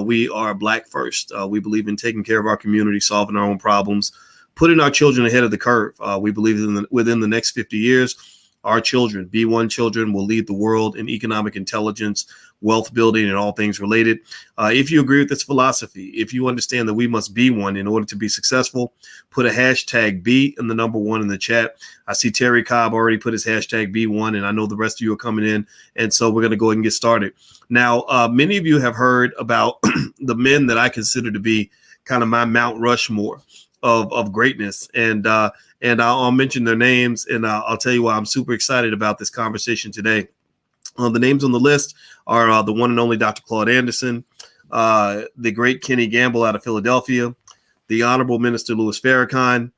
We are Black first. We believe in taking care of our community, solving our own problems, putting our children ahead of the curve. We believe within the next 50 years, our children, B1 children, will lead the world in economic intelligence, wealth building, and all things related. If you agree with this philosophy, if you understand that we must be one in order to be successful, put a hashtag B and the number one in the chat. I see Terry Cobb already put his hashtag B1, and I know the rest of you are coming in. And so we're going to go ahead and get started. Now, many of you have heard about the men that I consider to be kind of my Mount Rushmore of greatness. And I'll mention their names, and I'll tell you why I'm super excited about this conversation today. The names on the list are the one and only Dr. Claude Anderson, the great Kenny Gamble out of Philadelphia, the Honorable Minister Louis Farrakhan,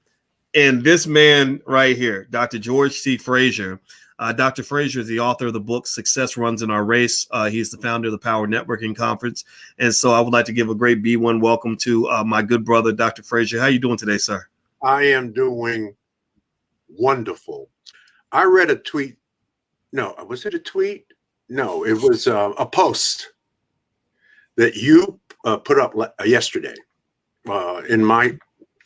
and this man right here, Dr. George C. Fraser. Dr. Fraser is the author of the book Success Runs in Our Race. He's the founder of the Power Networking Conference. And so I would like to give a great B1 welcome to my good brother, Dr. Fraser. How are you doing today, sir? I am doing wonderful. I read a tweet. No, was it a tweet? No, it was a post that you put up yesterday in my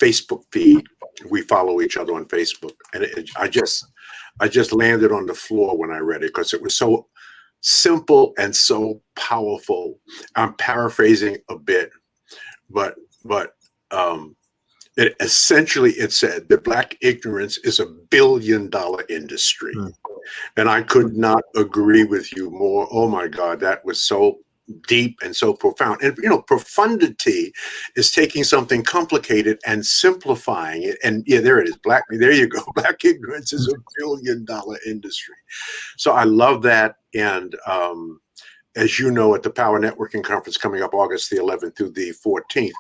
Facebook feed. We follow each other on Facebook, and I just landed on the floor when I read it because it was so simple and so powerful. I'm paraphrasing a bit, but it essentially said that Black ignorance is a billion-dollar industry. And I could not agree with you more. Oh my God, that was so deep and so profound. And profundity is taking something complicated and simplifying it. And yeah, there it is. There you go. Black ignorance is a billion-dollar industry. So I love that. And as you know, at the Power Networking Conference coming up August the 11th through the 14th,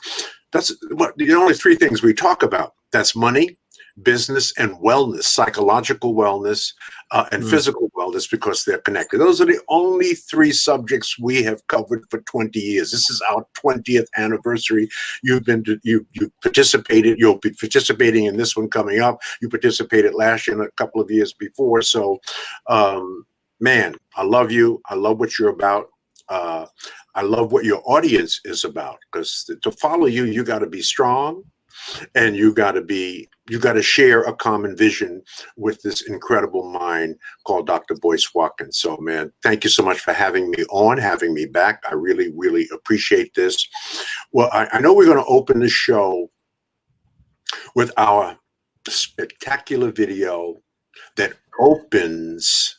that's what the only three things we talk about. That's money, business, and wellness, psychological wellness, and physical wellness, because they're connected. Those are the only three subjects we have covered for 20 years. This is our 20th anniversary. You participated. You'll be participating in this one coming up. You participated last year and a couple of years before. So, man, I love you. I love what you're about. I love what your audience is about, because to follow you, you got to be strong, and you got to share a common vision with this incredible mind called Dr. Boyce Watkins. So, man, thank you so much for having me on, having me back. I really, really appreciate this. Well, I know we're going to open the show with our spectacular video that opens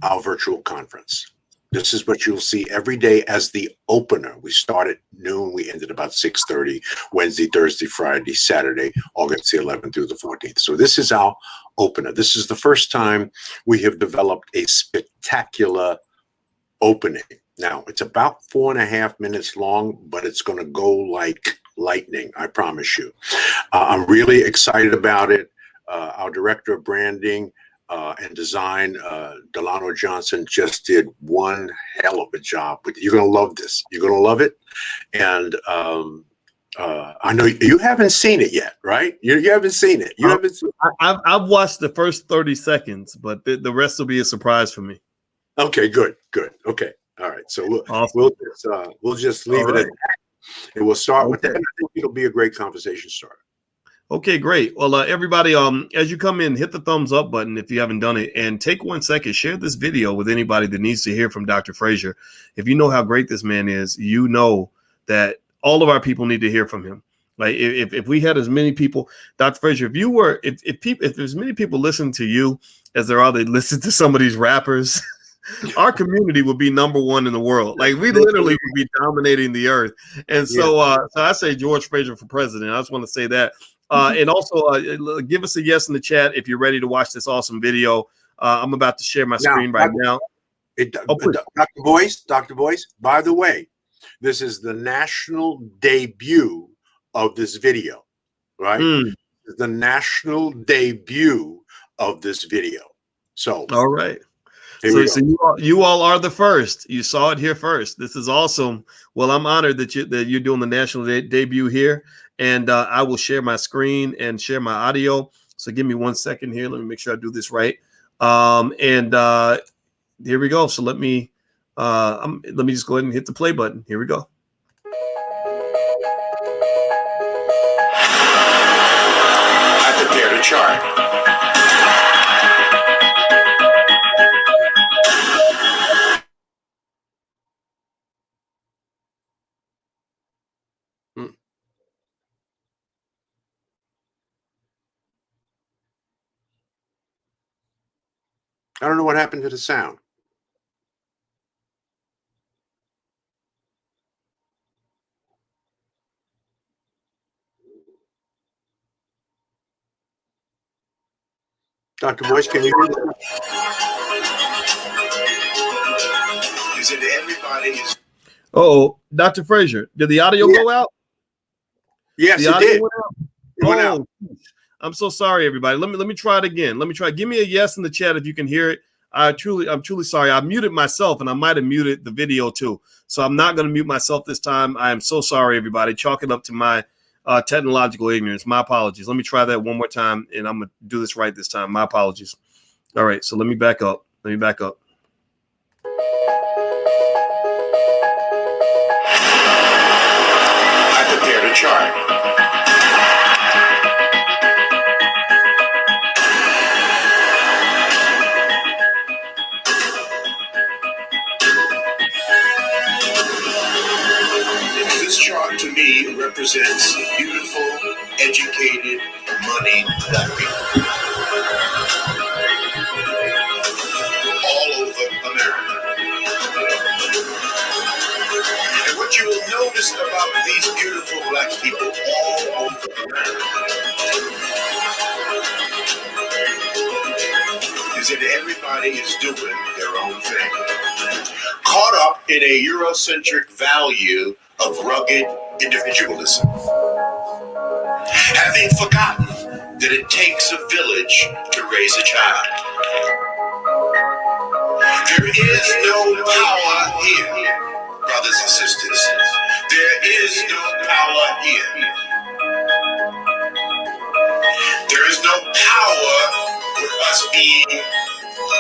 our virtual conference. This is what you'll see every day as the opener. We start at noon. We ended about 6:30, Wednesday, Thursday, Friday, Saturday, August the 11th through the 14th. So this is our opener. This is the first time we have developed a spectacular opening. Now, it's about 4.5 minutes long, but it's going to go like lightning, I promise you. I'm really excited about it. Our director of branding and design, Delano Johnson, just did one hell of a job. You're going to love this. You're going to love it. And I know you haven't seen it yet, right? You haven't seen it. You haven't seen it. I've watched the first 30 seconds, but the rest will be a surprise for me. Okay, good. Okay. All right. So we'll just leave it at that. And we'll start with that. I think it'll be a great conversation starter. Okay, great. Well, everybody, as you come in, hit the thumbs up button if you haven't done it, and take 1 second, share this video with anybody that needs to hear from Dr. Fraser. If you know how great this man is, you know that all of our people need to hear from him. Like if we had as many people, Dr. Fraser, if there's many people listening to you as there are that listen to some of these rappers, our community would be number one in the world. Like we literally would be dominating the earth. And so I say George Fraser for president. I just want to say that. And also give us a yes in the chat if you're ready to watch this awesome video. I'm about to share my screen right now. Dr. Boyce, by the way, this is the national debut of this video, right? The national debut of this video. So, all right. So you all are the first. You saw it here first. This is awesome. Well, I'm honored that you're doing the national debut here, and I will share my screen and share my audio. So give me 1 second here. Let me make sure I do this right. Here we go. So let me just go ahead and hit the play button. Here we go. chart. I don't know what happened to the sound. Dr. Boyce, can you hear me? Is it everybody? Oh, Dr. Fraser, did the audio go out? Yes, the it audio did. Went out? It went out. I'm so sorry, everybody. Let me try it again. Let me try. Give me a yes in the chat if you can hear it. I'm truly sorry. I muted myself, and I might have muted the video too. So I'm not going to mute myself this time. I am so sorry, everybody. Chalk it up to my technological ignorance. My apologies. Let me try that one more time, and I'm going to do this right this time. My apologies. All right. So let me back up. I prepared a chart. This chart to me represents beautiful, educated, money black people all over America. And what you will notice about these beautiful black people all over America is that everybody is doing their own thing. Caught up in a Eurocentric value of rugged individualism. Having forgotten that it takes a village to raise a child. There is no power here, brothers and sisters. There is no power here. There is no power with us being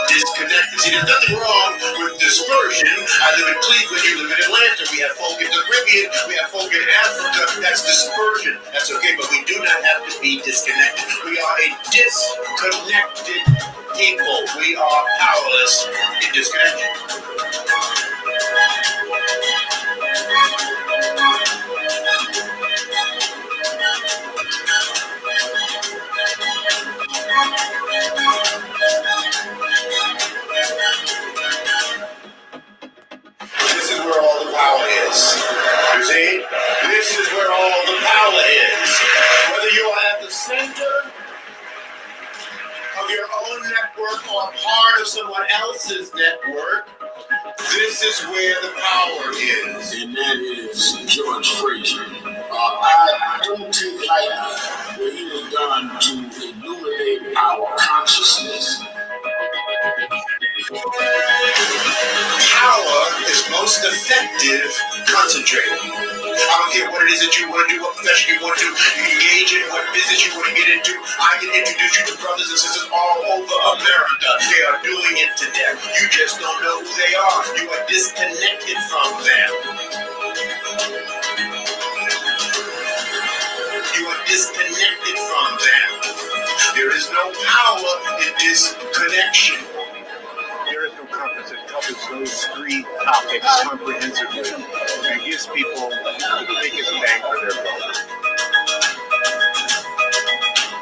disconnected. See, there's nothing wrong with dispersion. I live in Cleveland, you live in Atlanta. We have folk in the Caribbean, we have folk in Africa. That's dispersion. That's okay, but we do not have to be disconnected. We are a disconnected people. We are powerless in disconnection. This is where all the power is. You see? This is where all the power is. Whether you are at the center of your own network or part of someone else's network, this is where the power is. And that is George Fraser. I don't take lightly what he has done to illuminate our consciousness. Power is most effective concentrated. I don't care what it is that you want to do, what profession you want to do, you engage in, what business you want to get into. I can introduce you to brothers and sisters all over America. They are doing it to death. You just don't know who they are. You are disconnected from them. You are disconnected from them. There is no power in disconnection. There is no conference that covers those three topics comprehensively and gives people the biggest bang for their buck.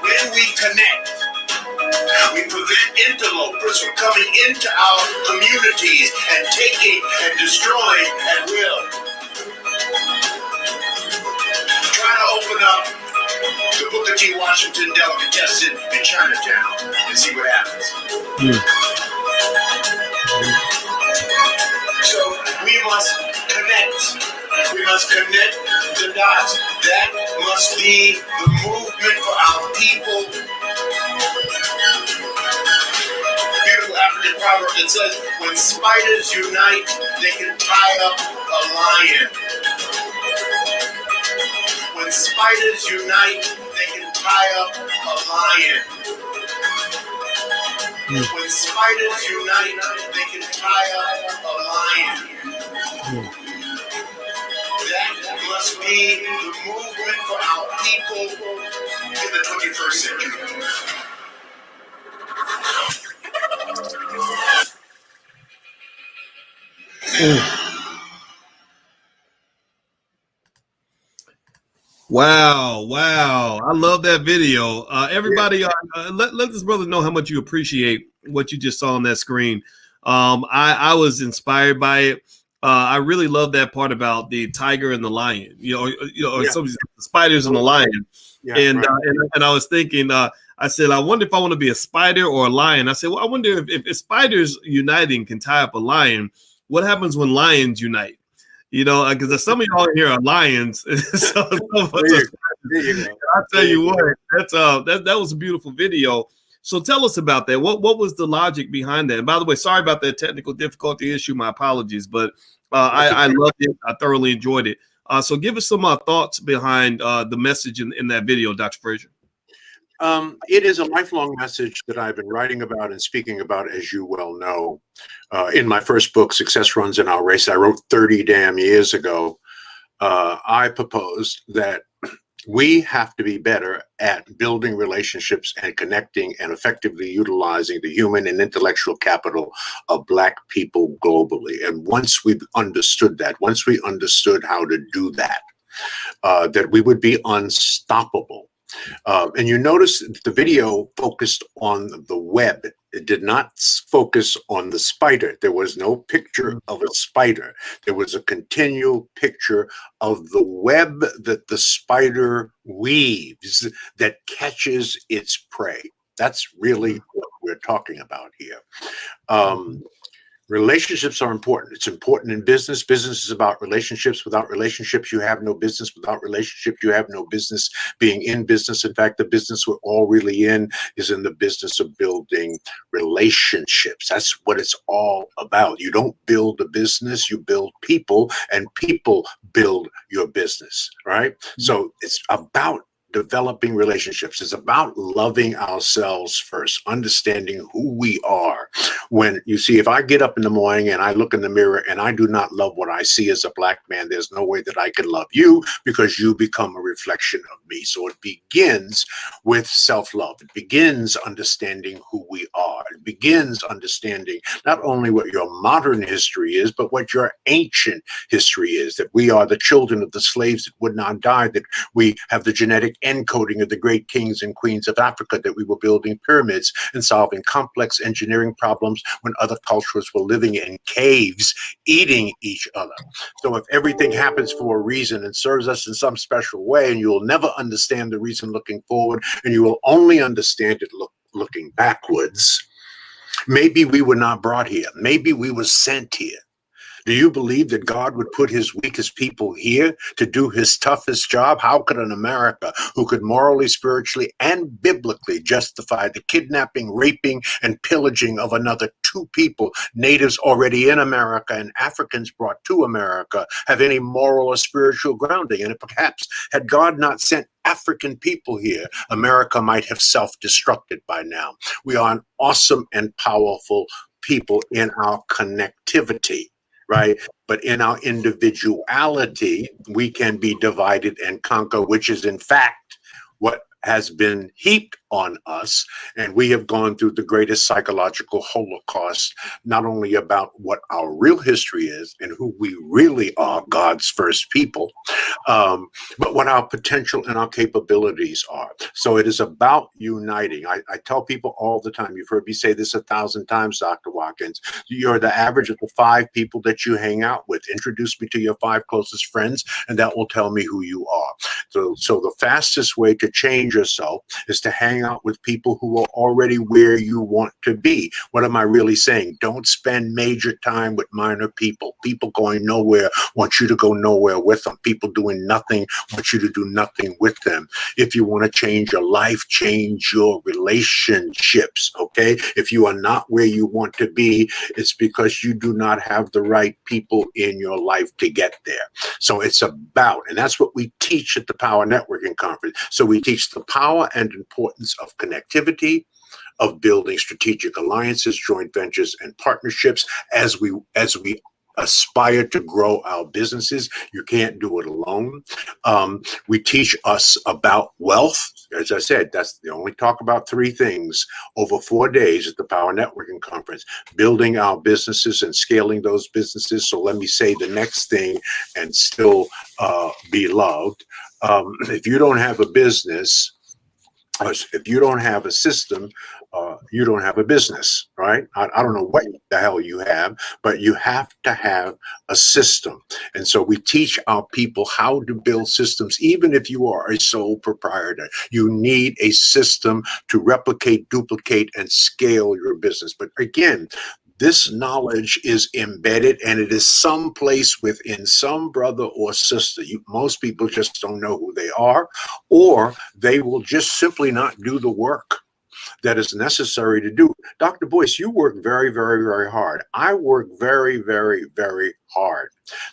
When we connect, we prevent interlopers from coming into our communities and taking and destroying at will. Try to open up the Booker T. Washington delicatessen in Chinatown and see what happens. So we must connect. We must connect the dots. That must be the movement for our people. Beautiful African proverb that says, when spiders unite, they can tie up a lion. When spiders unite, they can tie up a lion. When spiders unite, they can tie up a lion. That must be the movement for our people in the 21st century. Wow, wow. I love that video. Everybody, let this brother know how much you appreciate what you just saw on that screen. I was inspired by it. I really love that part about the tiger and the lion, or some of the spiders and the lion. Yeah, And, right. and I was thinking, I said, I wonder if I want to be a spider or a lion. I said, well, I wonder if spiders uniting can tie up a lion, what happens when lions unite? Because some of y'all here are lions. So There you go. I'll tell you what, that was a beautiful video. So tell us about that. What was the logic behind that? And by the way, sorry about that technical difficulty issue. My apologies, but I loved it. I thoroughly enjoyed it. So give us some thoughts behind the message in that video, Dr. Fraser. It is a lifelong message that I've been writing about and speaking about, as you well know. In my first book, Success Runs in Our Race, I wrote 30 damn years ago. I proposed that we have to be better at building relationships and connecting and effectively utilizing the human and intellectual capital of Black people globally. And once we understood that, once we understood how to do that, that we would be unstoppable. And you notice the video focused on the web. It did not focus on the spider. There was no picture of a spider. There was a continual picture of the web that the spider weaves that catches its prey. That's really what we're talking about here. Relationships are important. It's important in business. Business is about relationships. Without relationships, you have no business. Without relationships, you have no business being in business. In fact, the business we're all really in is in the business of building relationships. That's what it's all about. You don't build a business, you build people, and people build your business, right? So it's about developing relationships. It's about loving ourselves first, understanding who we are. When you see, if I get up in the morning and I look in the mirror and I do not love what I see as a Black man, there's no way that I can love you, because you become a reflection of me. So it begins with self-love. It begins understanding who we are. It begins understanding not only what your modern history is, but what your ancient history is, that we are the children of the slaves that would not die, that we have the genetic encoding of the great kings and queens of Africa, that we were building pyramids and solving complex engineering problems when other cultures were living in caves, eating each other. So if everything happens for a reason and serves us in some special way, and you will never understand the reason looking forward, and you will only understand it looking backwards, maybe we were not brought here. Maybe we were sent here. Do you believe that God would put his weakest people here to do his toughest job? How could an America who could morally, spiritually, and biblically justify the kidnapping, raping, and pillaging of another two people, natives already in America and Africans brought to America, have any moral or spiritual grounding? And perhaps had God not sent African people here, America might have self-destructed by now. We are an awesome and powerful people in our connectivity, right? But in our individuality, we can be divided and conquer, which is in fact what has been heaped on us. And we have gone through the greatest psychological holocaust, not only about what our real history is and who we really are, God's first people, but what our potential and our capabilities are. So it is about uniting. I tell people all the time, you've heard me say this 1,000 times, Dr. Watkins, you're the average of the 5 people that you hang out with. Introduce me to your 5 closest friends, and that will tell me who you are. So the fastest way to change yourself is to hang out with people who are already where you want to be. What am I really saying? Don't spend major time with minor people. People going nowhere want you to go nowhere with them. People doing nothing want you to do nothing with them. If you want to change your life, change your relationships, okay? If you are not where you want to be, it's because you do not have the right people in your life to get there. So it's about, and that's what we teach at the Power Networking Conference. So we teach the power and importance of connectivity, of building strategic alliances, joint ventures, and partnerships as we aspire to grow our businesses. You can't do it alone. We teach us about wealth. As I said, that's the only talk about 3 things over 4 days at the Power Networking Conference, building our businesses and scaling those businesses. So let me say the next thing and still be loved. If you don't have a business, if you don't have a system, you don't have a business, right? I don't know what the hell you have, but you have to have a system. And so we teach our people how to build systems. Even if you are a sole proprietor, you need a system to replicate, duplicate, and scale your business. But again, this knowledge is embedded, and it is someplace within some brother or sister. Most people just don't know who they are, or they will just simply not do the work that is necessary to do. Dr. Boyce, you work very, very, very hard. I work very, very, very hard.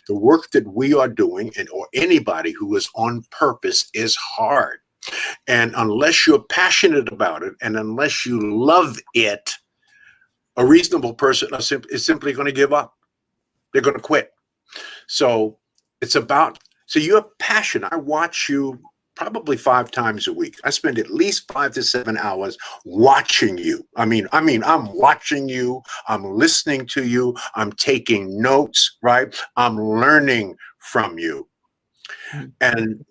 The work that we are doing, or anybody who is on purpose, is hard. And unless you're passionate about it, and unless you love it, a reasonable person is simply going to give up. They're going to quit. So it's about, so you're passionate. I watch you probably 5 times a week. I spend at least 5 to 7 hours watching you. I mean, I'm watching you. I'm listening to you. I'm taking notes, right? I'm learning from you. And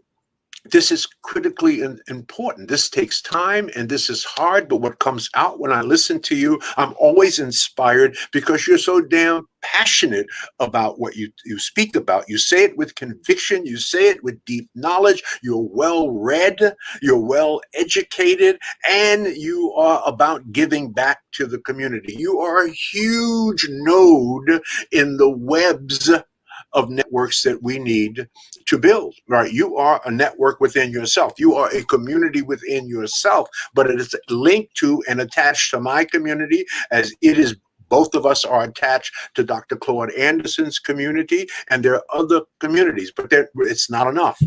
this is critically important. This takes time and this is hard, but what comes out when I listen to you, I'm always inspired because you're so damn passionate about what you speak about. You say it with conviction. You say it with deep knowledge. You're well read. You're well educated, and you are about giving back to the community. You are a huge node in the webs of networks that we need to build, right? You are a network within yourself. You are a community within yourself, but it is linked to and attached to my community, as it is. Both of us are attached to Dr. Claude Anderson's community, and there are other communities, but it's not enough.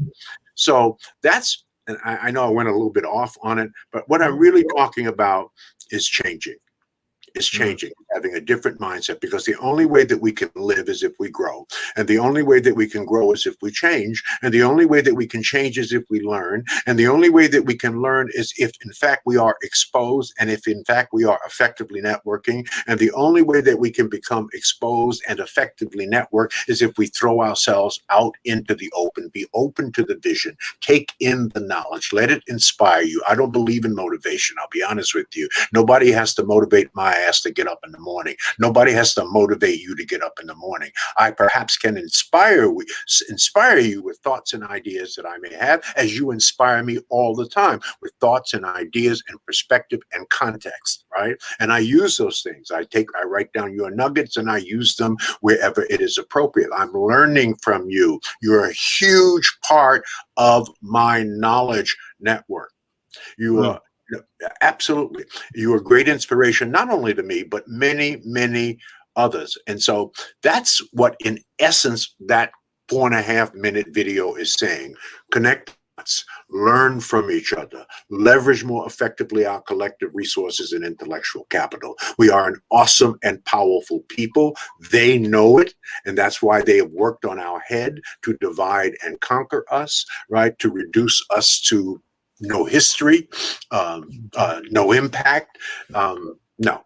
So that's, and I know I went a little bit off on it, but what I'm really talking about is changing. Is changing, having a different mindset, because the only way that we can live is if we grow. And the only way that we can grow is if we change. And the only way that we can change is if we learn. And the only way that we can learn is if, in fact, we are exposed and if, in fact, we are effectively networking. And the only way that we can become exposed and effectively network is if we throw ourselves out into the open, be open to the vision, take in the knowledge, let it inspire you. I don't believe in motivation. I'll be honest with you. Nobody has to motivate my ass to get up in the morning. Nobody has to motivate you to get up in the morning. I perhaps can inspire you with thoughts and ideas that I may have, as you inspire me all the time with thoughts and ideas and perspective and context, right? And I use those things. I write down your nuggets and I use them wherever it is appropriate. I'm learning from you. You're a huge part of my knowledge network. You are absolutely. You're a great inspiration, not only to me, but many, many others. And so that's what, in essence, that 4.5-minute video is saying. Connect us, learn from each other, leverage more effectively our collective resources and intellectual capital. We are an awesome and powerful people. They know it, and that's why they have worked on our head to divide and conquer us, right? To reduce us to no history, no impact. No,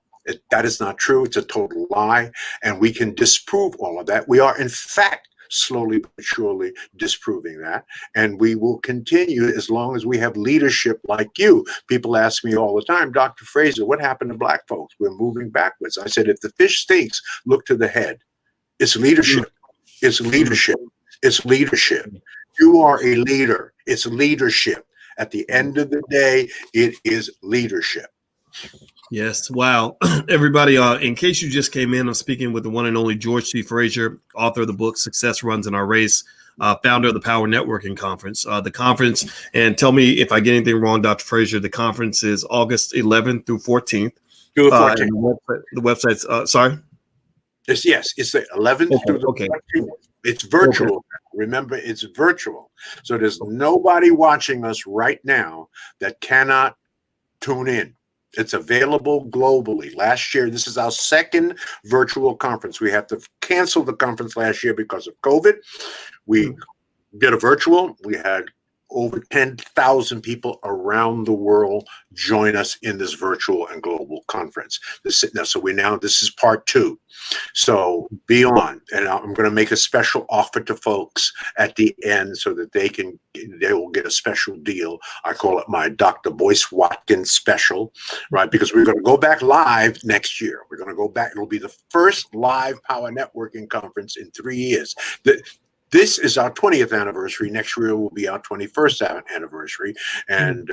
that is not true. It's a total lie. And we can disprove all of that. We are, in fact, slowly but surely disproving that. And we will continue as long as we have leadership like you. People ask me all the time, Dr. Fraser, what happened to Black folks? We're moving backwards. I said, if the fish stinks, look to the head. It's leadership. It's leadership. It's leadership. You are a leader. It's leadership. At the end of the day, it is leadership. Yes. Wow. Everybody, in case you just came in, I'm speaking with the one and only George C. Fraser, author of the book Success Runs in Our Race, founder of the Power Networking Conference. The conference, and tell me if I get anything wrong, Dr. Fraser, the conference is August 11th through 14th. Through the 14th. The website's, sorry? It's the 11th through the 14th. It's virtual. Okay. Remember, it's virtual. So there's nobody watching us right now that cannot tune in. It's available globally. Last year, this is our second virtual conference. We had to cancel the conference last year because of COVID. We did a virtual. We had over 10,000 people around the world join us in this virtual and global conference. This is part 2. So be on, and I'm going to make a special offer to folks at the end so that they will get a special deal. I call it my Dr. Boyce Watkins special, right? Because we're going to go back live next year. We're going to go back. It'll be the first live power networking conference in 3 years. This is our 20th anniversary. Next year will be our 21st anniversary. And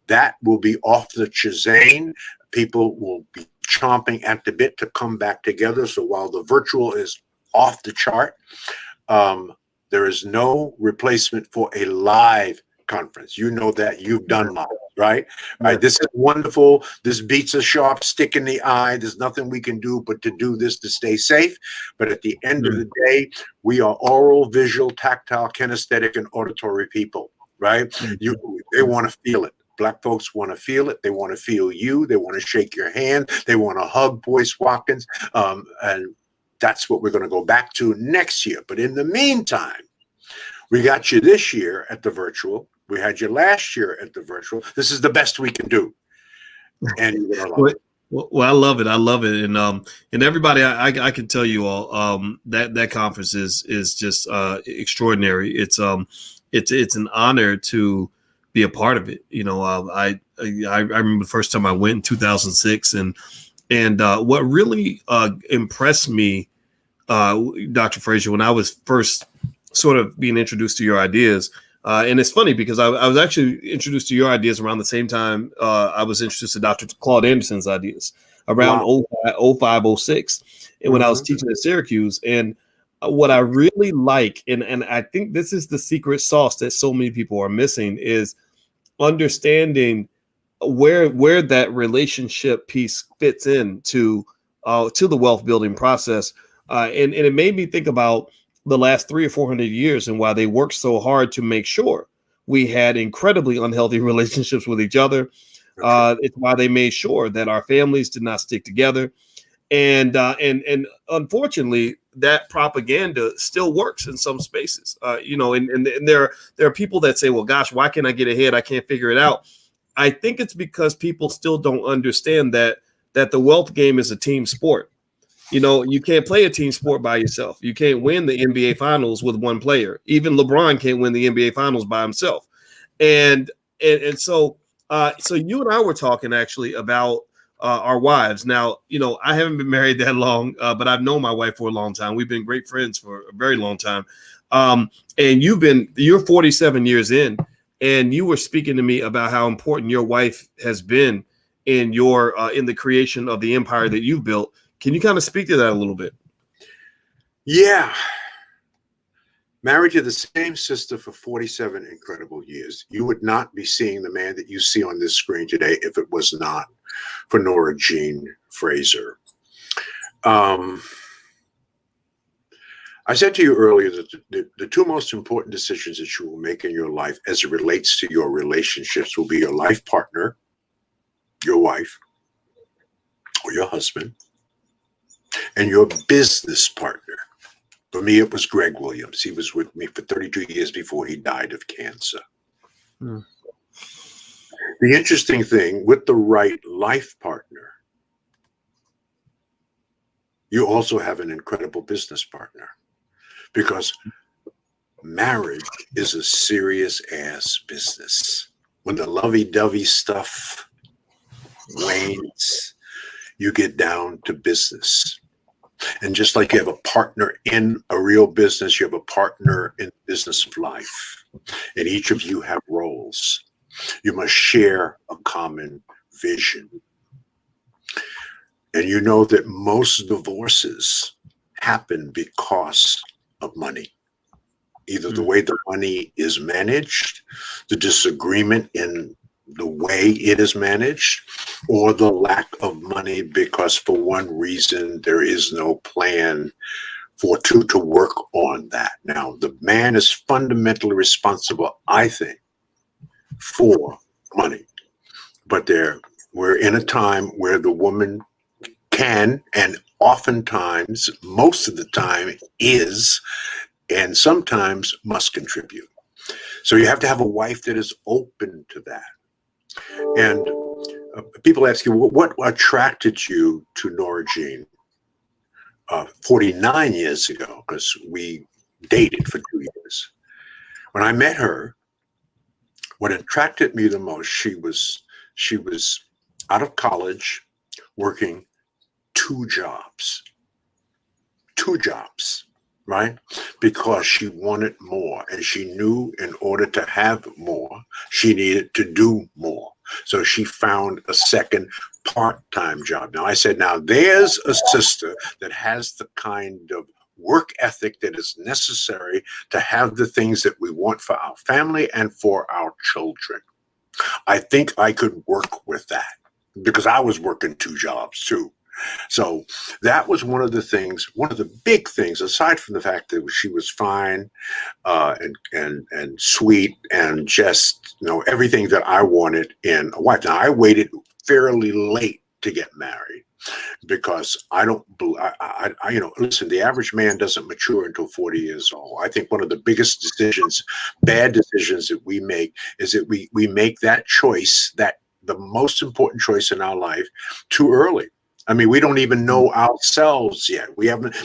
that will be off the chain. People will be chomping at the bit to come back together. So while the virtual is off the chart, there is no replacement for a live conference. You know that. You've done live, right? Right. This is wonderful. This beats a sharp stick in the eye. There's nothing we can do but to do this to stay safe. But at the end of the day, we are oral, visual, tactile, kinesthetic, and auditory people, right? They want to feel it. Black folks want to feel it. They want to feel you. They want to shake your hand. They want to hug Boyce Watkins. And that's what we're going to go back to next year. But in the meantime, we got you this year at the virtual. We had you last year at the virtual. This is the best we can do. And you're going to love it. Well, I love it. I love it. And everybody, I can tell you all that conference is just extraordinary. It's an honor to be a part of it. You know, I remember the first time I went in 2006, and what really impressed me, Dr. Fraser, when I was first sort of being introduced to your ideas. And it's funny because I was actually introduced to your ideas around the same time I was introduced to Dr. Claude Anderson's ideas around 05, 06, and when I was teaching at Syracuse. And what I really like, and I think this is the secret sauce that so many people are missing, is understanding where that relationship piece fits in to the wealth building process. And it made me think about the last 300 or 400 years and why they worked so hard to make sure we had incredibly unhealthy relationships with each other. It's why they made sure that our families did not stick together. And unfortunately, that propaganda still works in some spaces. And there are people that say, well, gosh, why can't I get ahead? I can't figure it out. I think it's because people still don't understand that the wealth game is a team sport. You know, you can't play a team sport by yourself. You can't win the NBA finals with one player. Even LeBron can't win the NBA finals by himself. And so you and I were talking actually about our wives. Now, you know, I haven't been married that long, but I've known my wife for a long time. We've been great friends for a very long time. And you're 47 years in, and you were speaking to me about how important your wife has been in in the creation of the empire that you've built. Can you kind of speak to that a little bit? Yeah. Married to the same sister for 47 incredible years. You would not be seeing the man that you see on this screen today if it was not for Nora Jean Fraser. I said to you earlier that the two most important decisions that you will make in your life as it relates to your relationships will be your life partner, your wife, or your husband, and your business partner. For me, it was Greg Williams. He was with me for 32 years before he died of cancer. The interesting thing, with the right life partner, you also have an incredible business partner, because marriage is a serious ass business. When the lovey-dovey stuff wanes, you get down to business. And just like you have a partner in a real business, you have a partner in the business of life. And each of you have roles. You must share a common vision. And you know that most divorces happen because of money. Either the way the money is managed, the disagreement in the way it is managed, or the lack of money because for one reason there is no plan for two to work on that. Now, the man is fundamentally responsible, I think, for money, but there we're in a time where the woman can, and oftentimes, most of the time is, and sometimes must contribute. So you have to have a wife that is open to that. And people ask you, what attracted you to Nora Jean 49 years ago? Because we dated for 2 years. When I met her, what attracted me the most, she was out of college, working two jobs, right? Because she wanted more, and she knew in order to have more, she needed to do more. So she found a second part-time job. Now I said, now there's a sister that has the kind of work ethic that is necessary to have the things that we want for our family and for our children. I think I could work with that because I was working two jobs too. So that was one of the things, one of the big things, aside from the fact that she was fine and sweet and just, everything that I wanted in a wife. Now I waited fairly late to get married because listen, the average man doesn't mature until 40 years old. I think one of the biggest decisions, bad decisions that we make is that we make that choice, that the most important choice in our life, too early. I mean, we don't even know ourselves yet.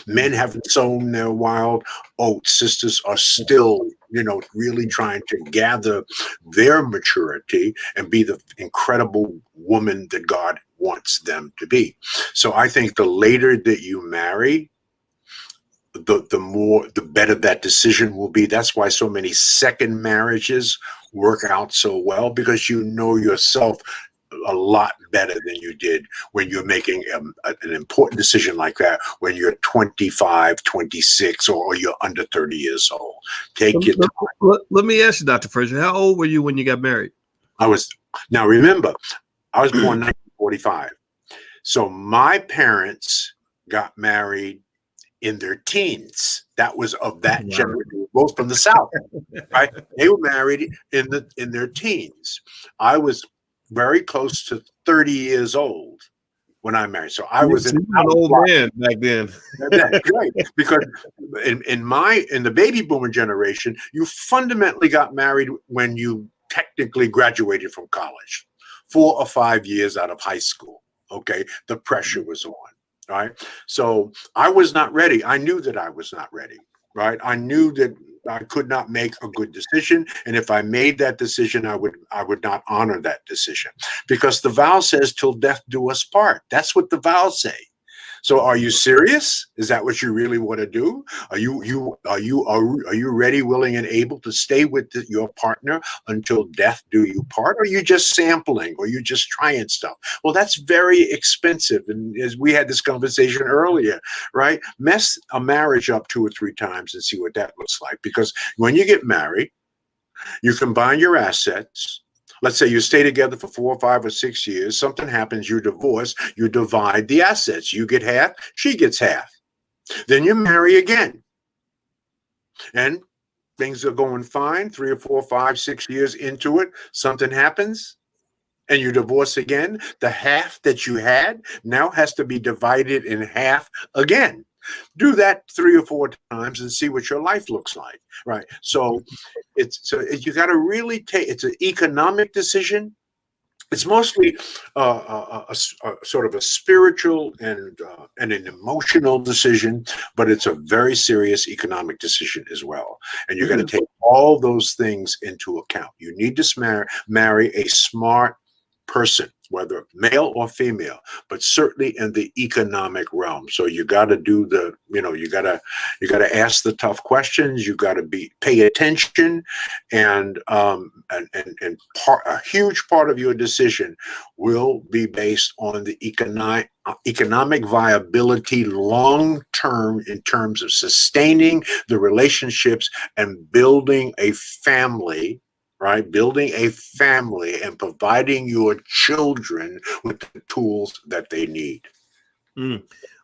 Men haven't sown their wild oats. Sisters are still, really trying to gather their maturity and be the incredible woman that God wants them to be. So I think the later that you marry, the better that decision will be. That's why so many second marriages work out so well, because you know yourself a lot better than you did when you're making an important decision like that when you're 25, 26, or you're under 30 years old. Take your time. Let me ask you, Dr. Fraser, how old were you when you got married? Now remember, I was born in 1945. So my parents got married in their teens. That was of that generation, both from the South, right? They were married in their teens. I was very close to 30 years old when I married. So I was an old man back then. That's right. Because in the baby boomer generation, you fundamentally got married when you technically graduated from college, 4 or 5 years out of high school. Okay. The pressure was on. Right. So I was not ready. I knew that I was not ready. Right. I knew that I could not make a good decision. And if I made that decision, I would not honor that decision, because the vow says till death do us part. That's what the vows say. So are you serious? Is that what you really want to do? Are you ready, willing, and able to stay with your partner until death do you part? Or are you just sampling, or you just trying stuff? Well, that's very expensive. And as we had this conversation earlier, right? Mess a marriage up 2 or 3 times and see what that looks like. Because when you get married, you combine your assets. Let's say you stay together for 4 or 5 or 6 years. Something happens, you divorce, you divide the assets. You get half, she gets half. Then you marry again. And things are going fine. 3 or 4, 5, 6 years into it, something happens and you divorce again. The half that you had now has to be divided in half again. Do that 3 or 4 times and see what your life looks like, right? So you got to really it's an economic decision. It's mostly a sort of a spiritual and an emotional decision, but it's a very serious economic decision as well. And you're going to take all those things into account. You need to marry a smart person, whether male or female, but certainly in the economic realm. So you got to do you got to ask the tough questions. You got to pay attention, and a huge part of your decision will be based on the economic viability long term, in terms of sustaining the relationships and building a family. Right? Building a family and providing your children with the tools that they need.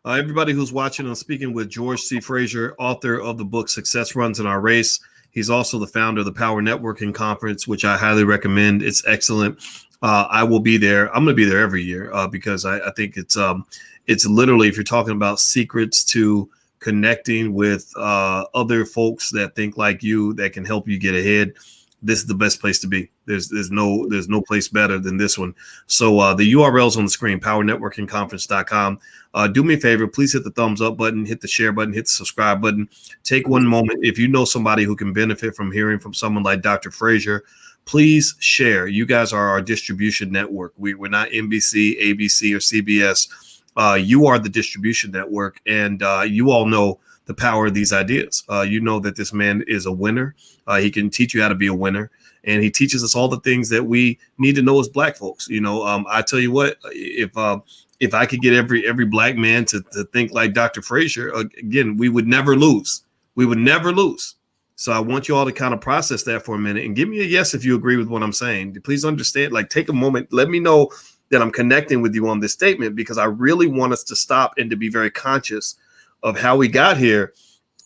Everybody who's watching, I'm speaking with George C. Fraser, author of the book Success Runs in Our Race. He's also the founder of the Power Networking Conference, which I highly recommend. It's excellent. I will be there. I'm going to be there every year because I think it's literally, if you're talking about secrets to connecting with other folks that think like you, that can help you get ahead, this is the best place to be. There's no place better than this one. So the URL's on the screen, powernetworkingconference.com. Do me a favor, please hit the thumbs up button, hit the share button, hit the subscribe button. Take one moment. If you know somebody who can benefit from hearing from someone like Dr. Fraser, please share. You guys are our distribution network. We're not NBC, ABC, or CBS. You are the distribution network, and you all know the power of these ideas. You know that this man is a winner. He can teach you how to be a winner, and he teaches us all the things that we need to know as Black folks. You know, I tell you what, if I could get every Black man to think like Dr. Fraser, again, we would never lose. We would never lose. So I want you all to kind of process that for a minute and give me a yes if you agree with what I'm saying. Please understand, like, take a moment. Let me know that I'm connecting with you on this statement, because I really want us to stop and to be very conscious of how we got here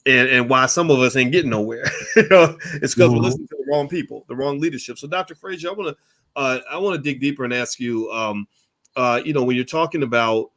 and why some of us ain't getting nowhere. It's because we're listening to the wrong people, the wrong leadership. So Dr. Fraser, I want to dig deeper and ask you, when you're talking about,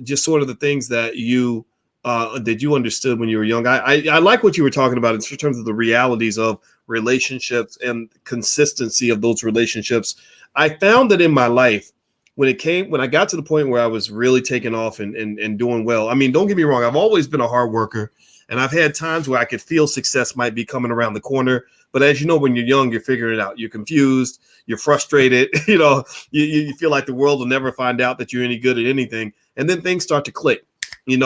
just sort of the things that you understood when you were young. I like what you were talking about in terms of the realities of relationships and consistency of those relationships. I found that in my life, when I got to the point where I was really taking off and doing well. I mean, don't get me wrong, I've always been a hard worker, and I've had times where I could feel success might be coming around the corner. But as you know, when you're young, you're figuring it out. You're confused, you're frustrated, you feel like the world will never find out that you're any good at anything. And then things start to click, and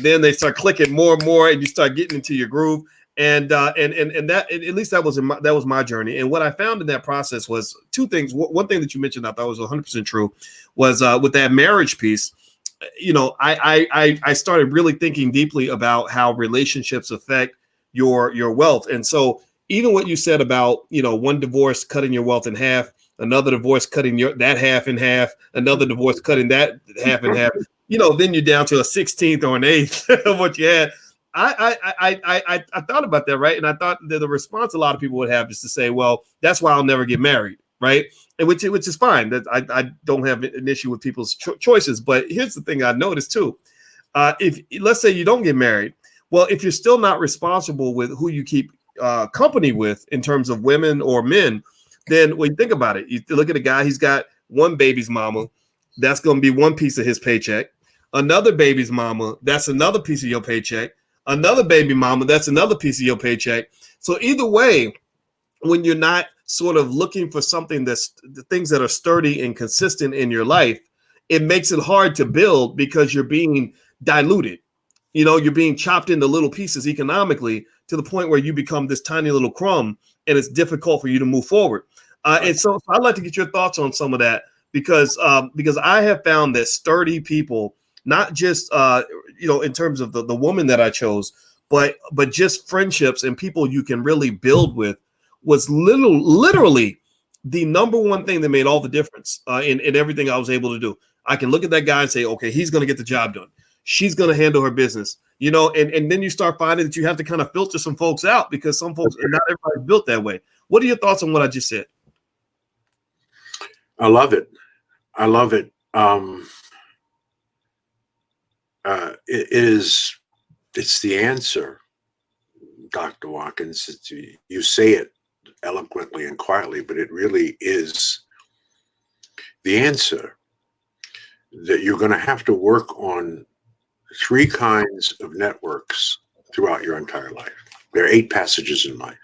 then they start clicking more and more, and you start getting into your groove. And that, at least that was my journey. And what I found in that process was two things. One thing that you mentioned I thought was 100% true was with that marriage piece. I started really thinking deeply about how relationships affect your wealth. And so even what you said about, one divorce cutting your wealth in half, another divorce cutting that half in half, another divorce cutting that half in half, then you're down to a 16th or an eighth of what you had. I thought about that, right? And I thought that the response a lot of people would have is to say, well, that's why I'll never get married, right? And which is fine. That I don't have an issue with people's choices. But here's the thing I noticed too. If let's say you don't get married, well, if you're still not responsible with who you keep company with in terms of women or men, then when you think about it, you look at a guy, he's got one baby's mama, that's going to be one piece of his paycheck. Another baby's mama, that's another piece of your paycheck. Another baby mama, that's another piece of your paycheck. So either way, when you're not sort of looking for something that's the things that are sturdy and consistent in your life, it makes it hard to build because you're being diluted. You're being chopped into little pieces economically to the point where you become this tiny little crumb, and it's difficult for you to move forward. And so I'd like to get your thoughts on some of that, because I have found that sturdy people, not just in terms of the woman that I chose, but just friendships and people you can really build with, was literally the number one thing that made all the difference in everything I was able to do. I can look at that guy and say, okay, he's going to get the job done. She's going to handle her business, and then you start finding that you have to kind of filter some folks out, because some folks, not everybody's built that way. What are your thoughts on what I just said? I love it. It's the answer, Dr. Watkins. You say it eloquently and quietly, but it really is the answer. That you're going to have to work on 3 kinds of networks throughout your entire life. There are 8 passages in life.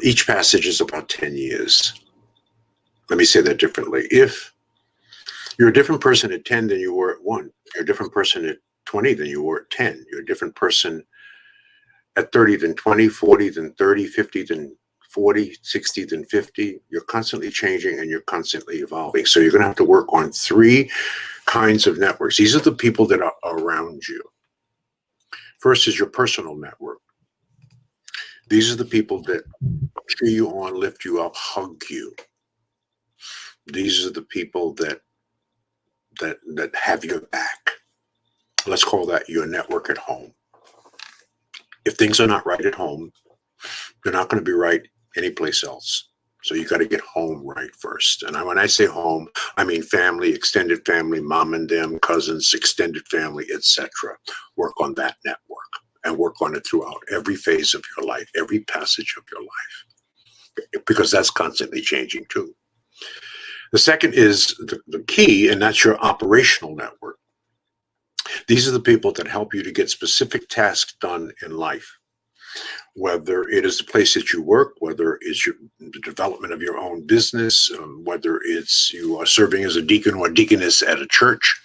Each passage is about 10 years. Let me say that differently. If you're a different person at 10 than you were at 1, you're a different person at 20 than you were at 10. You're a different person at 30 than 20, 40 than 30, 50 than 40, 60 than 50. You're constantly changing and you're constantly evolving. So you're going to have to work on 3 kinds of networks. These are the people that are around you. First is your personal network. These are the people that cheer you on, lift you up, hug you. These are the people that have your back. Let's call that your network at home. If things are not right at home, they're not going to be right anyplace else. So you got to get home right first. And when I say home, I mean family, extended family, mom and them, cousins, extended family, etc. Work on that network and work on it throughout every phase of your life, every passage of your life, because that's constantly changing too. The second is the key, and that's your operational network. These are the people that help you to get specific tasks done in life. Whether it is the place that you work, whether it's the development of your own business, whether it's you are serving as a deacon or deaconess at a church.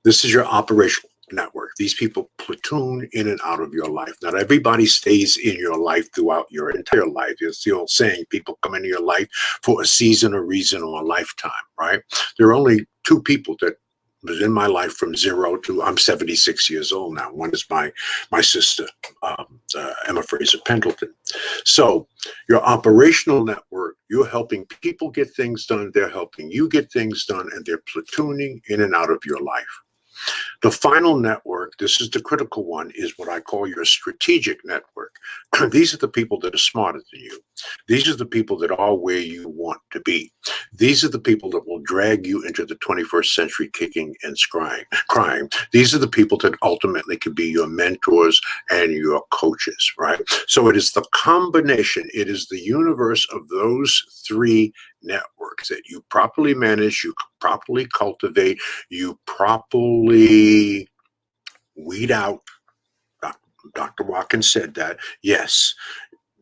This is your operational network. These people platoon in and out of your life. Not everybody stays in your life throughout your entire life. It's the old saying, people come into your life for a season, a reason, or a lifetime, right? There are only two people that was in my life from zero to I'm 76 years old now. One is my sister, Emma Fraser Pendleton. So your operational network, you're helping people get things done. They're helping you get things done, and they're platooning in and out of your life. The final network, this is the critical one, is what I call your strategic network. These are the people that are smarter than you. These are the people that are where you want to be. These are the people that will drag you into the 21st century kicking and crying. These are the people that ultimately can be your mentors and your coaches, right? So it is the combination, it is the universe of those three networks that you properly manage, you properly cultivate, you properly weed out. Dr. Watkins said that, yes,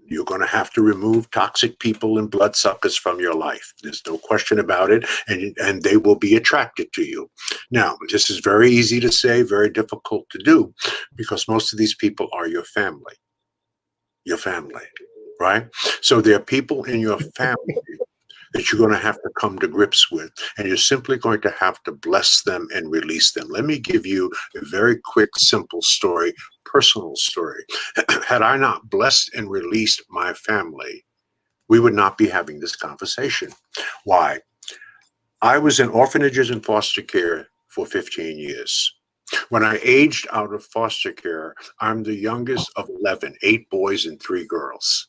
you're going to have to remove toxic people and bloodsuckers from your life. There's no question about it, and they will be attracted to you. Now, this is very easy to say, very difficult to do, because most of these people are your family, right? So there are people in your family that you're going to have to come to grips with, and you're simply going to have to bless them and release them. Let me give you a very quick, simple story, personal story. Had I not blessed and released my family, we would not be having this conversation. Why? I was in orphanages and foster care for 15 years. When I aged out of foster care, I'm the youngest of 11, 8 boys and 3 girls.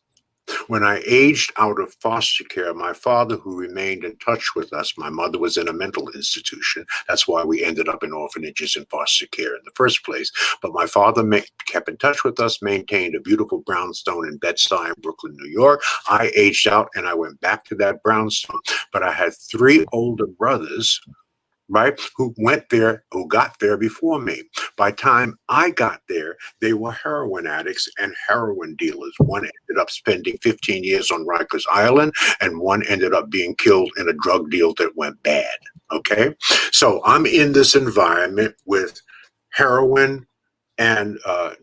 When I aged out of foster care, my father, who remained in touch with us, my mother was in a mental institution. That's why we ended up in orphanages and foster care in the first place. But my father kept in touch with us, maintained a beautiful brownstone in Bed-Stuy, Brooklyn, New York. I aged out and I went back to that brownstone. But I had 3 older brothers, right, who got there before me. By the time I got there, they were heroin addicts and heroin dealers. One ended up spending 15 years on Rikers Island, and one ended up being killed in a drug deal that went bad, okay? So I'm in this environment with heroin and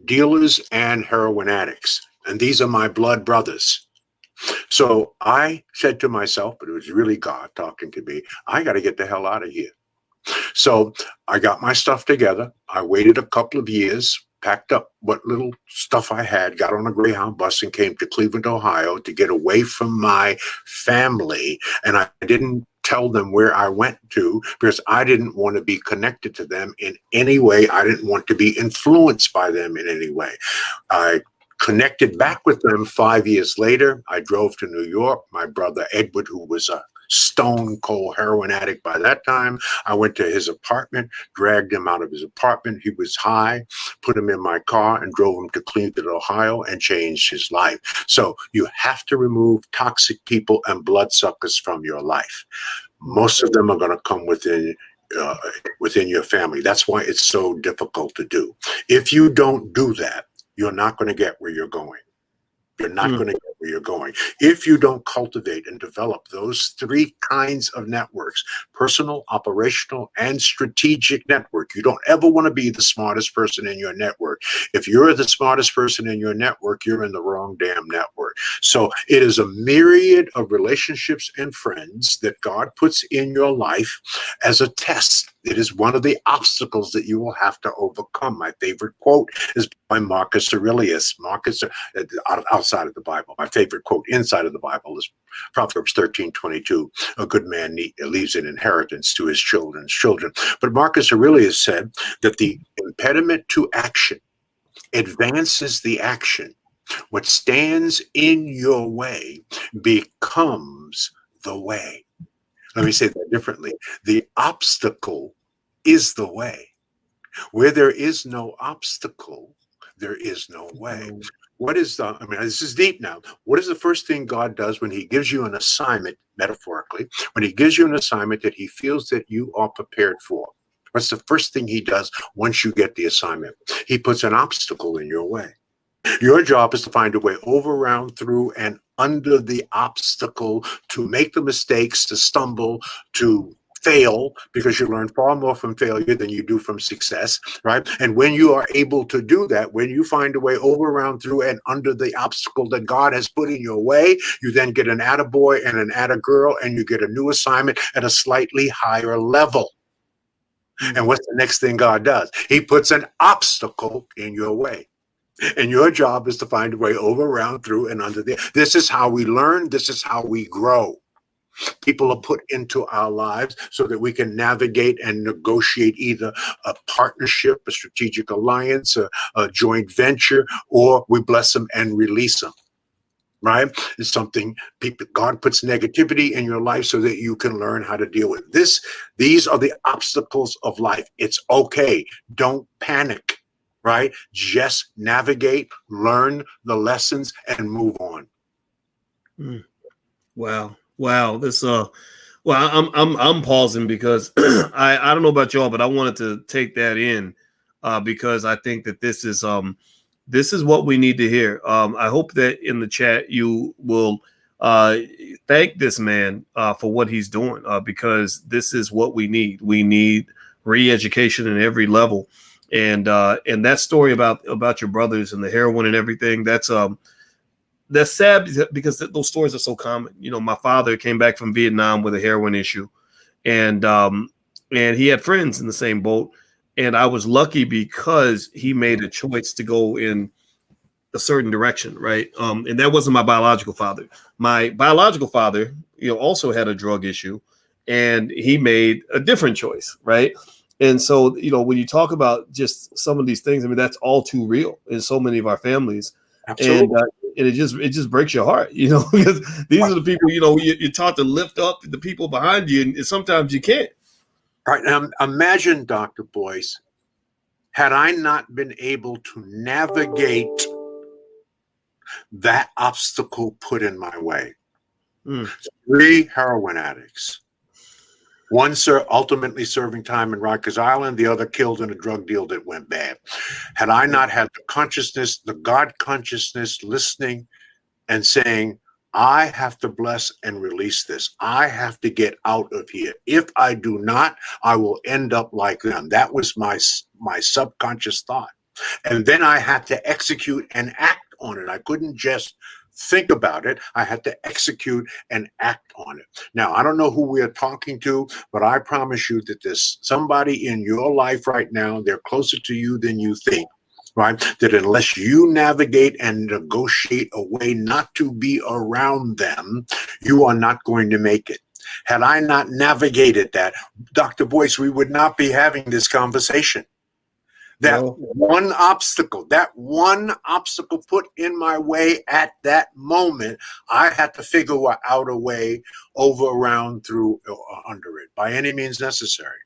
dealers and heroin addicts, and these are my blood brothers. So I said to myself, but it was really God talking to me, I got to get the hell out of here. So I got my stuff together. I waited a couple of years, packed up what little stuff I had, got on a Greyhound bus and came to Cleveland, Ohio to get away from my family. And I didn't tell them where I went to because I didn't want to be connected to them in any way. I didn't want to be influenced by them in any way. I connected back with them 5 years later. I drove to New York. My brother Edward, who was a stone cold heroin addict by that time, I went to his apartment, dragged him out of his apartment. He was high, put him in my car and drove him to Cleveland, Ohio, and changed his life. So you have to remove toxic people and bloodsuckers from your life. Most of them are going to come within your family. That's why it's so difficult to do. If you don't do that, you're not going to get where you're going. You're not going to get where you're going. If you don't cultivate and develop those 3 kinds of networks, personal, operational, and strategic network, you don't ever want to be the smartest person in your network. If you're the smartest person in your network, you're in the wrong damn network. So it is a myriad of relationships and friends that God puts in your life as a test. It is one of the obstacles that you will have to overcome. My favorite quote is by Marcus Aurelius. Marcus, outside of the Bible. My favorite quote inside of the Bible is Proverbs 13:22. A good man leaves an inheritance to his children's children. But Marcus Aurelius said that the impediment to action advances the action, What stands in your way becomes the way. Let me say that differently. The obstacle is the way. Where there is no obstacle, there is no way. What is the, I mean, this is deep now. What is the first thing God does when he gives you an assignment, metaphorically, when he gives you an assignment that he feels that you are prepared for? What's the first thing he does once you get the assignment? He puts an obstacle in your way. Your job is to find a way over, around, through, and under the obstacle, to make the mistakes, to stumble, to fail, because you learn far more from failure than you do from success, right? And when you are able to do that, when you find a way over, around, through, and under the obstacle that God has put in your way, you then get an attaboy and an attagirl, and you get a new assignment at a slightly higher level. And what's the next thing God does? He puts an obstacle in your way. And your job is to find a way over, around, through, and under the. This is how we learn. This is how we grow. People are put into our lives so that we can navigate and negotiate either a partnership, a strategic alliance, a joint venture, or we bless them and release them. Right? It's something God puts negativity in your life so that you can learn how to deal with this. These are the obstacles of life. It's okay. Don't panic. Right? Just navigate, learn the lessons, and move on. Wow. This well, I'm pausing because I don't know about y'all, but I wanted to take that in because I think that this is what we need to hear. I hope that in the chat you will thank this man for what he's doing because this is what we need. We need re-education at every level. And that story about your brothers and the heroin and everything, that's sad because those stories are so common. You know, my father came back from Vietnam with a heroin issue, and he had friends in the same boat. And I was lucky because he made a choice to go in a certain direction, right? And that wasn't my biological father. My biological father, also had a drug issue, and he made a different choice, right? And so, when you talk about just some of these things, I mean, that's all too real in so many of our families. Absolutely. And it just breaks your heart, because these are the people, you're taught to lift up the people behind you, and sometimes you can't. All right. Now, imagine, Dr. Boyce, had I not been able to navigate that obstacle put in my way. 3 heroin addicts. One ultimately serving time in Rikers Island, the other killed in a drug deal that went bad. Had I not had the consciousness, the God consciousness, listening and saying, I have to bless and release this. I have to get out of here. If I do not, I will end up like them. That was my subconscious thought. And then I had to execute and act on it. I couldn't just think about it. I had to execute and act on it. Now, I don't know who we are talking to, but I promise you that there's somebody in your life right now, they're closer to you than you think, right? That unless you navigate and negotiate a way not to be around them, you are not going to make it. Had I not navigated that, Dr. Boyce, we would not be having this conversation. That one obstacle put in my way at that moment, I had to figure out a way over, around, through, or under it by any means necessary.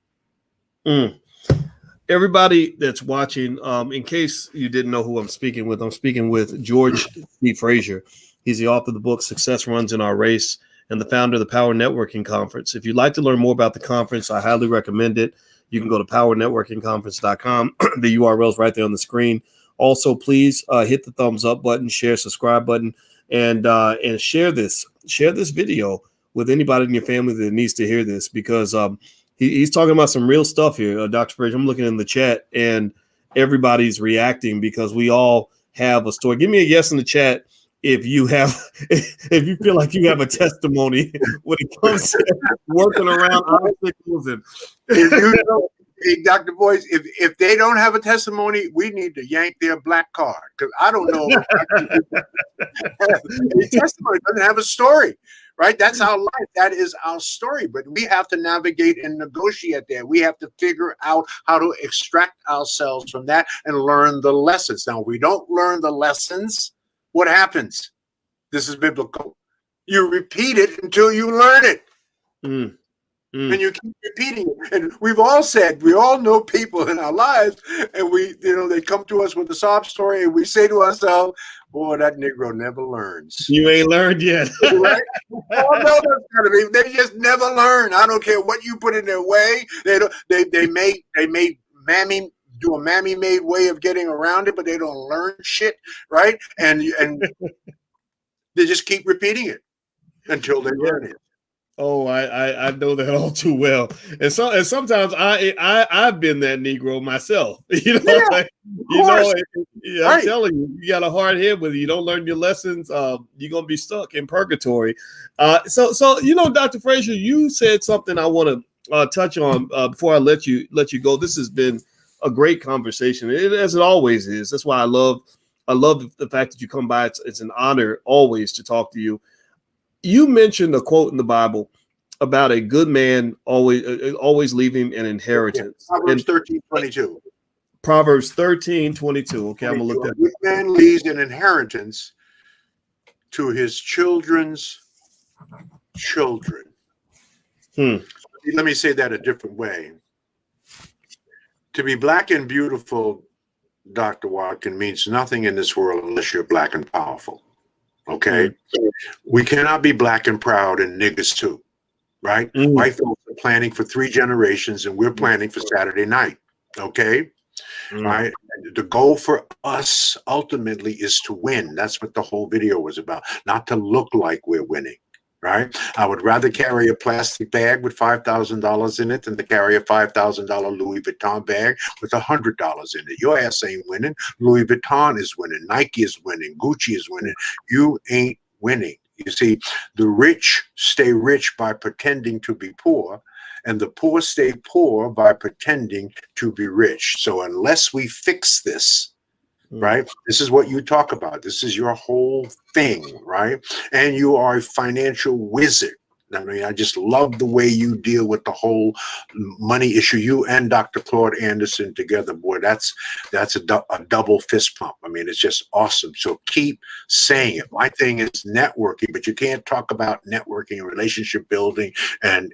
Everybody that's watching, in case you didn't know who I'm speaking with George C. Fraser. He's the author of the book Success Runs in Our Race and the founder of the Power Networking Conference. If you'd like to learn more about the conference, I highly recommend it. You can go to powernetworkingconference.com. The URL is right there on the screen. Also, please hit the thumbs up button, share, subscribe button, and share this video with anybody in your family that needs to hear this, because he's talking about some real stuff here. Dr. Fraser, I'm looking in the chat and everybody's reacting because we all have a story. Give me a yes in the chat if you feel like you have a testimony when it comes to working around obstacles. And hey, Dr. Boyce, if they don't have a testimony, we need to yank their black card, because I don't know. The testimony doesn't have a story, right? That's our life. That is our story. But we have to navigate and negotiate there. We have to figure out how to extract ourselves from that and learn the lessons. Now, if we don't learn the lessons, what happens? This is biblical. You repeat it until you learn it. Mm. And you keep repeating it. And we've all said, we all know people in our lives, and they come to us with a sob story, and we say to ourselves, boy, that Negro never learns. You ain't learned yet. Right? Oh, no, that's gotta be. They just never learn. I don't care what you put in their way. They may mammy do a mammy-made way of getting around it, but they don't learn shit, right? And they just keep repeating it until they learn it. Oh, I know that all too well, and sometimes I've been that Negro myself. I'm telling you, you got a hard head with you. You don't learn your lessons. You're gonna be stuck in purgatory. So Dr. Fraser, you said something I want to touch on before I let you go. This has been a great conversation, as it always is. That's why I love the fact that you come by. It's an honor always to talk to you. You mentioned a quote in the Bible about a good man always leaving an inheritance. Proverbs 13:22. Proverbs 13:22. Okay, I'm gonna look that. A good man leaves an inheritance to his children's children. Let me say that a different way. To be black and beautiful, Dr. Watkin, means nothing in this world unless you're black and powerful. Okay? We cannot be black and proud and niggas too, right? White folks are planning for 3 generations and we're planning for Saturday night. Okay? Right? The goal for us ultimately is to win. That's what the whole video was about. Not to look like we're winning. Right? I would rather carry a plastic bag with $5,000 in it than to carry a $5,000 Louis Vuitton bag with $100 in it. Your ass ain't winning. Louis Vuitton is winning. Nike is winning. Gucci is winning. You ain't winning. You see, the rich stay rich by pretending to be poor, and the poor stay poor by pretending to be rich. So unless we fix this, right? This is what you talk about. This is your whole thing, right? And you are a financial wizard. I mean, I just love the way you deal with the whole money issue. You and Dr. Claude Anderson together, boy, that's a double fist pump. I mean, it's just awesome. So keep saying it. My thing is networking, but you can't talk about networking and relationship building and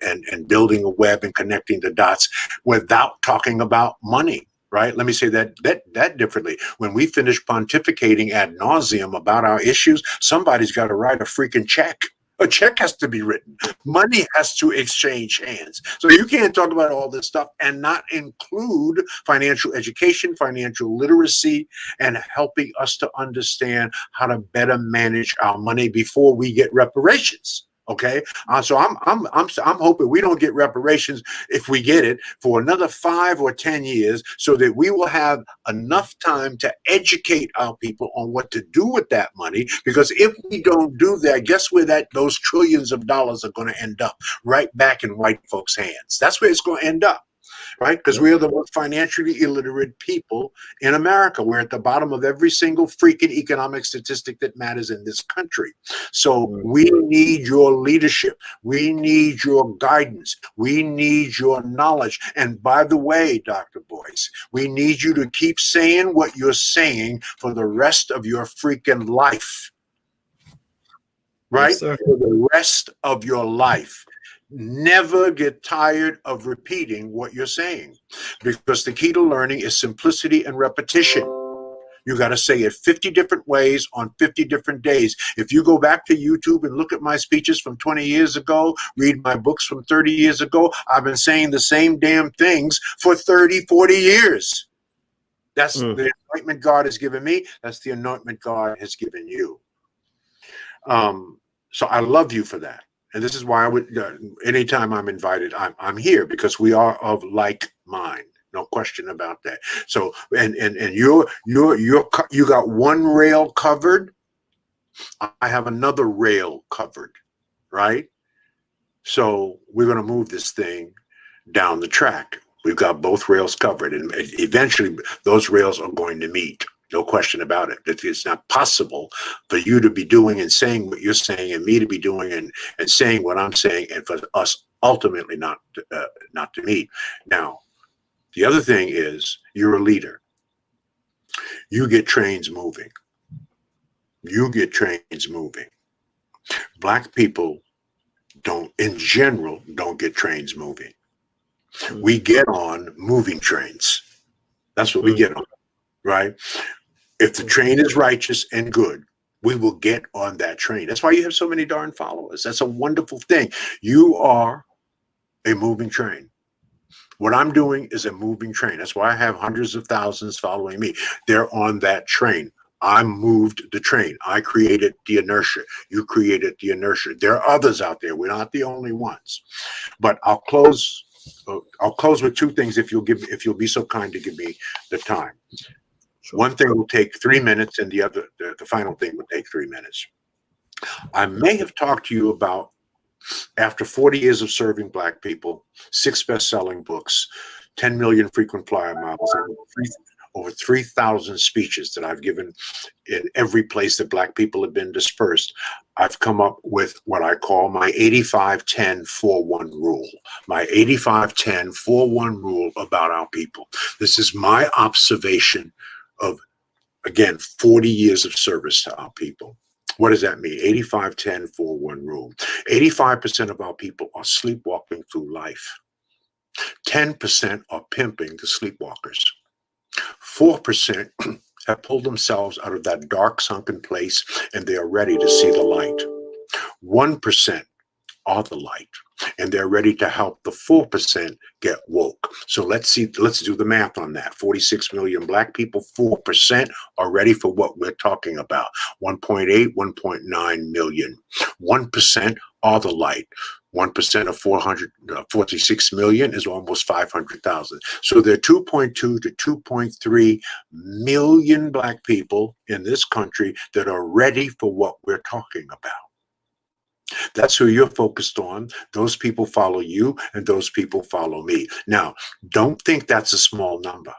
building a web and connecting the dots without talking about money. Right? Let me say that differently. When we finish pontificating ad nauseum about our issues, somebody's got to write a freaking check. A check has to be written. Money has to exchange hands. So you can't talk about all this stuff and not include financial education, financial literacy, and helping us to understand how to better manage our money before we get reparations. Okay, so I'm hoping we don't get reparations if we get it for another 5 or 10 years, so that we will have enough time to educate our people on what to do with that money. Because if we don't do that, guess where those trillions of dollars are going to end up? Right back in white folks' hands. That's where it's going to end up. Right? Because we are the most financially illiterate people in America. We're at the bottom of every single freaking economic statistic that matters in this country. So we need your leadership. We need your guidance. We need your knowledge. And by the way, Dr. Boyce, we need you to keep saying what you're saying for the rest of your freaking life. Right? Yes, sir. For the rest of your life. Never get tired of repeating what you're saying, because the key to learning is simplicity and repetition. You got to say it 50 different ways on 50 different days. If you go back to YouTube and look at my speeches from 20 years ago, read my books from 30 years ago, I've been saying the same damn things for 30, 40 years. That's the anointment God has given me. That's the anointment God has given you. So I love you for that. And this is why I would, anytime I'm invited, I'm here, because we are of like mind, no question about that. So, and you got one rail covered. I have another rail covered, right? So we're going to move this thing down the track. We've got both rails covered, and eventually those rails are going to meet. No question about it. It's not possible for you to be doing and saying what you're saying, and me to be doing and saying what I'm saying, and for us ultimately not to meet. Now, the other thing is, you're a leader. You get trains moving. You get trains moving. Black people don't, in general, don't get trains moving. We get on moving trains. That's what we get on, right? If the train is righteous and good, we will get on that train. That's why you have so many darn followers. That's a wonderful thing. You are a moving train. What I'm doing is a moving train. That's why I have hundreds of thousands following me. They're on that train. I moved the train. I created the inertia. You created the inertia. There are others out there. We're not the only ones. But I'll close with two things if you'll be so kind to give me the time. Sure. One thing will take 3 minutes, and the final thing will take 3 minutes. I may have talked to you about, after 40 years of serving Black people, 6 best-selling books, 10 million frequent flyer miles, over 3,000 speeches that I've given in every place that Black people have been dispersed, I've come up with what I call my 85-10-4-1 rule. My 85-10-4-1 rule about our people. This is my observation of, again, 40 years of service to our people. What does that mean? 85-10-4-1 rule. 85% of our people are sleepwalking through life. 10% are pimping the sleepwalkers. 4% have pulled themselves out of that dark, sunken place, and they are ready to see the light. 1% are the light, and they're ready to help the 4% get woke. So let's do the math on that. 46 million Black people, 4% are ready for what we're talking about. 1.8, 1.9 million. 1% are the light. 1% of 446 million is almost 500,000. So there are 2.2 to 2.3 million Black people in this country that are ready for what we're talking about. That's who you're focused on. Those people follow you, and those people follow me. Now, don't think that's a small number.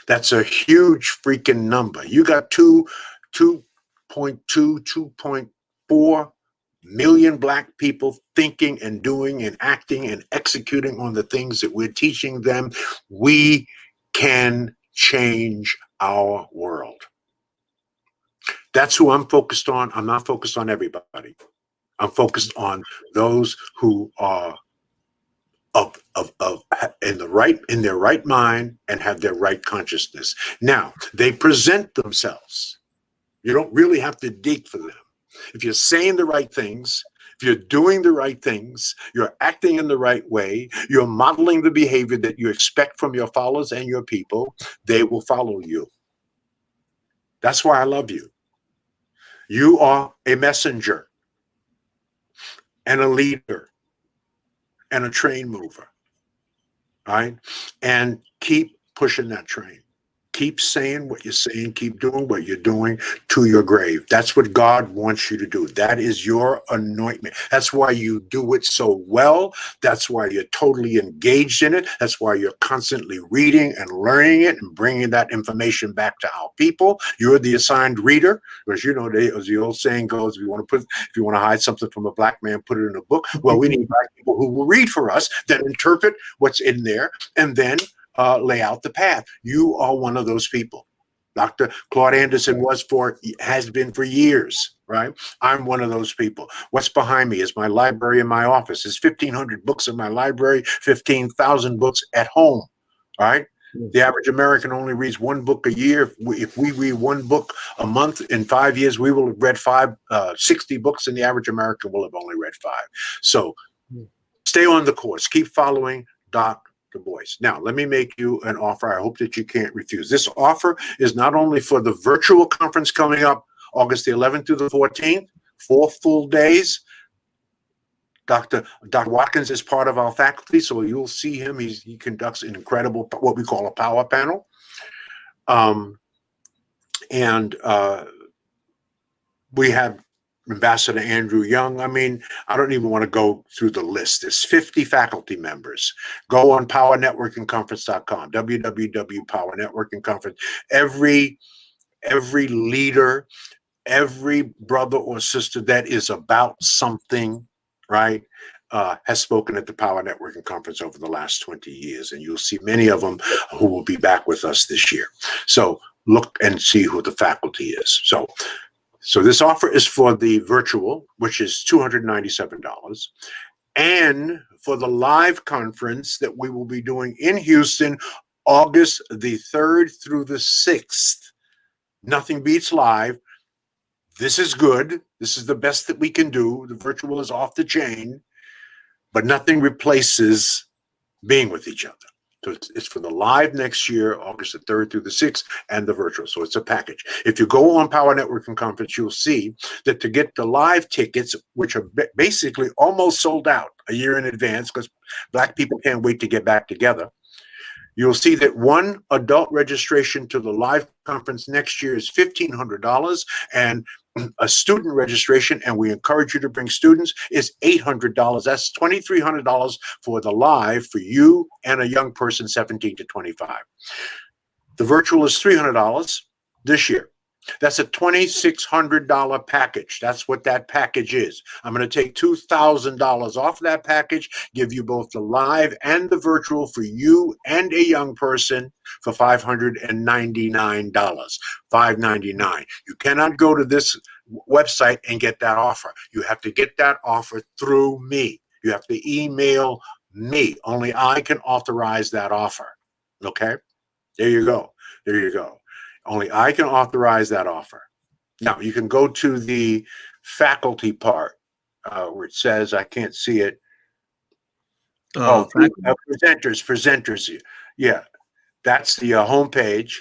That's a huge freaking number. You got 2.2, 2.4 million Black people thinking and doing and acting and executing on the things that we're teaching them. We can change our world. That's who I'm focused on. I'm not focused on everybody. I'm focused on those who are in their right mind and have their right consciousness. Now, they present themselves. You don't really have to dig for them. If you're saying the right things, if you're doing the right things, you're acting in the right way, you're modeling the behavior that you expect from your followers and your people, they will follow you. That's why I love you. You are a messenger and a leader and a train mover, right? And keep pushing that train. Keep saying what you're saying. Keep doing what you're doing to your grave. That's what God wants you to do. That is your anointment. That's why you do it so well. That's why you're totally engaged in it. That's why you're constantly reading and learning it and bringing that information back to our people. You're the assigned reader, because you know, as the old saying goes, if you want to hide something from a Black man, put it in a book. Well, we need Black people who will read for us, then interpret what's in there, and then lay out the path. You are one of those people. Dr. Claude Anderson has been for years, right? I'm one of those people. What's behind me is my library in my office. There's 1,500 books in my library, 15,000 books at home, right? The average American only reads one book a year. If we read one book a month, in 5 years, we will have read 60 books, and the average American will have only read 5. So stay on the course. Keep following Dr. Boyce. Now, let me make you an offer I hope that you can't refuse. This offer is not only for the virtual conference coming up August the 11th through the 14th, 4 full days. Dr. Watkins is part of our faculty, so you'll see him. He conducts an incredible, what we call a power panel. We have Ambassador Andrew Young. I mean, I don't even want to go through the list. There's 50 faculty members. Go on powernetworkingconference.com, www.powernetworkingconference. Every leader, every brother or sister that is about something, right, has spoken at the Power Networking Conference over the last 20 years. And you'll see many of them who will be back with us this year. So look and see who the faculty is. So So this offer is for the virtual, which is $297, and for the live conference that we will be doing in Houston, August the 3rd through the 6th. Nothing beats live. This is good. This is the best that we can do. The virtual is off the chain, but nothing replaces being with each other. So it's for the live next year, August the 3rd through the 6th, and the virtual. So it's a package. If you go on Power Networking Conference, you'll see that to get the live tickets, which are basically almost sold out a year in advance because Black people can't wait to get back together, you'll see that one adult registration to the live conference next year is $1,500, and a student registration, and we encourage you to bring students, is $800. That's $2,300 for the live for you and a young person 17 to 25. The virtual is $300 this year. That's a $2,600 package. That's what that package is. I'm going to take $2,000 off that package, give you both the live and the virtual for you and a young person for $599. $599. You cannot go to this website and get that offer. You have to get that offer through me. You have to email me. Only I can authorize that offer. Okay? There you go. There you go. Only I can authorize that offer. Now, you can go to the faculty part where it says, I can't see it. Presenters. Yeah, that's the homepage.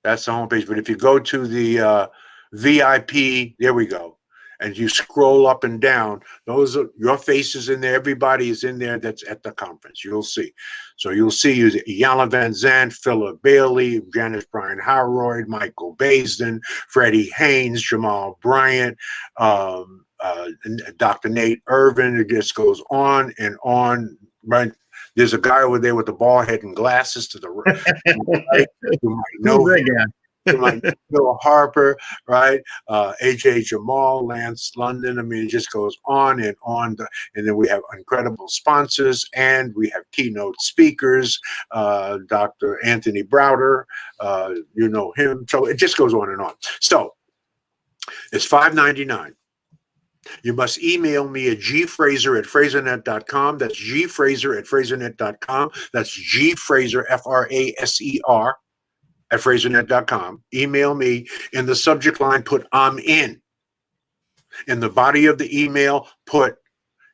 That's the homepage. But if you go to the VIP, there we go. And you scroll up and down, those are your faces in there. Everybody is in there that's at the conference. You'll see. So you'll see Yana Van Zandt, Philip Bailey, Janice Bryan Howroyd, Michael Baisden, Freddie Haynes, Jamal Bryant, Dr. Nate Irvin. It just goes on and on. Right? There's a guy over there with the bald head and glasses to the right. You might know that guy. Like Bill Harper, right? AJ Jamal, Lance London. I mean, it just goes on and on. And then we have incredible sponsors, and we have keynote speakers. Dr. Anthony Browder, you know him. So it just goes on and on. So it's $599. You must email me at gfraser@frasernet.com. That's gfraser@frasernet.com. That's gfraser, Fraser, at frasernet.com. Email me. In the subject line, put I'm in. In the body of the email, put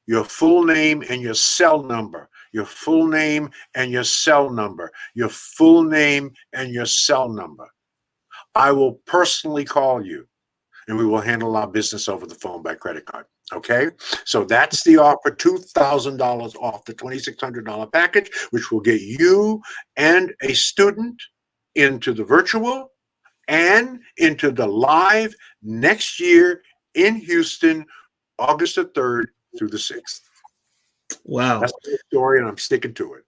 your full name and your cell number. Your full name and your cell number. Your full name and your cell number. I will personally call you, and we will handle our business over the phone by credit card. Okay? So that's the offer, $2,000 off the $2,600 package, which will get you and a student into the virtual and into the live next year in Houston, August the 3rd through the 6th. Wow. That's the story, and I'm sticking to it.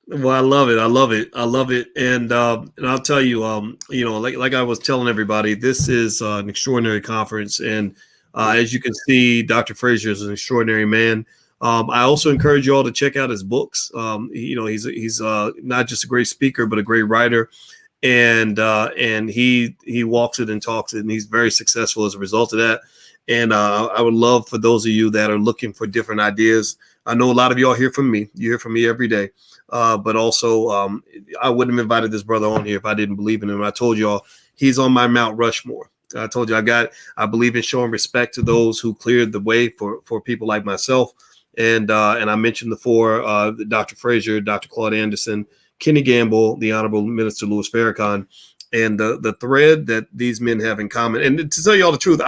Well, I love it. I love it. I love it. And I'll tell you, you know, like I was telling everybody, this is an extraordinary conference. And as you can see, Dr. Fraser is an extraordinary man. I also encourage you all to check out his books. You know, he's not just a great speaker, but a great writer. And he walks it and talks it, and he's very successful as a result of that. And I would love for those of you that are looking for different ideas. I know a lot of y'all hear from me. You hear from me every day. But also, I wouldn't have invited this brother on here if I didn't believe in him. I told y'all he's on my Mount Rushmore. I told you I believe in showing respect to those who cleared the way for people like myself. And I mentioned before Dr. Fraser, Dr. Claude Anderson, Kenny Gamble, the Honorable Minister Louis Farrakhan, and the thread that these men have in common. And to tell you all the truth,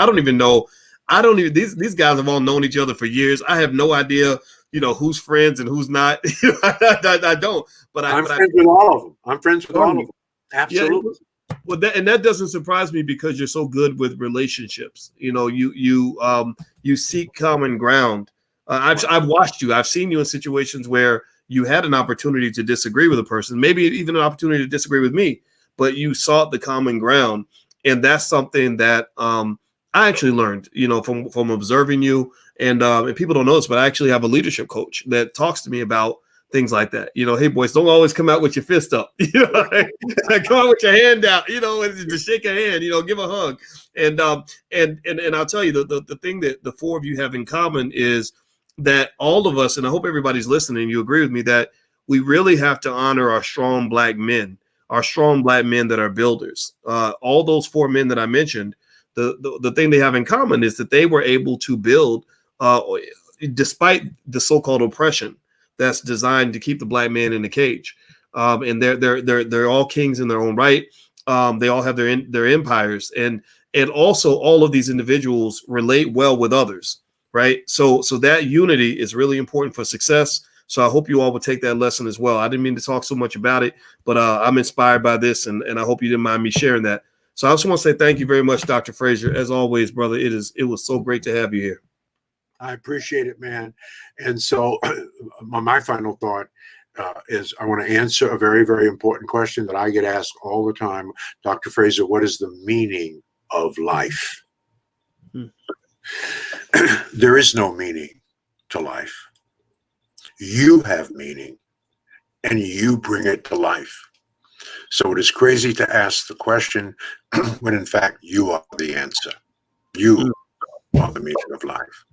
these guys have all known each other for years. I have no idea, you know, who's friends and who's not. I don't. But I'm friends with all of them. I'm friends with all of them. Absolutely. Yeah, well, that doesn't surprise me because you're so good with relationships. You know, you seek common ground. I've watched you. I've seen you in situations where you had an opportunity to disagree with a person, maybe even an opportunity to disagree with me, but you sought the common ground. And that's something that I actually learned, you know, from observing you. And people don't know this, but I actually have a leadership coach that talks to me about things like that. Hey boys, don't always come out with your fist up. Come out with your hand out. And to shake a hand. Give a hug. And I'll tell you the thing that the four of you have in common is that all of us, and I hope everybody's listening, you agree with me that we really have to honor our strong black men that are builders. All those four men that I mentioned, the thing they have in common is that they were able to build despite the so-called oppression that's designed to keep the black man in the cage. And they're all kings in their own right. They all have their empires, and also all of these individuals relate well with others, right? So that unity is really important for success. So I hope you all will take that lesson as well. I didn't mean to talk so much about it, but I'm inspired by this, and I hope you didn't mind me sharing that. So I just want to say thank you very much, Dr. Fraser. As always, brother, it was so great to have you here. I appreciate it, man. And so my final thought is I want to answer a very, very important question that I get asked all the time. Dr. Fraser, what is the meaning of life? There is no meaning to life. You have meaning, and you bring it to life. So it is crazy to ask the question when in fact you are the answer. You are the meaning of life.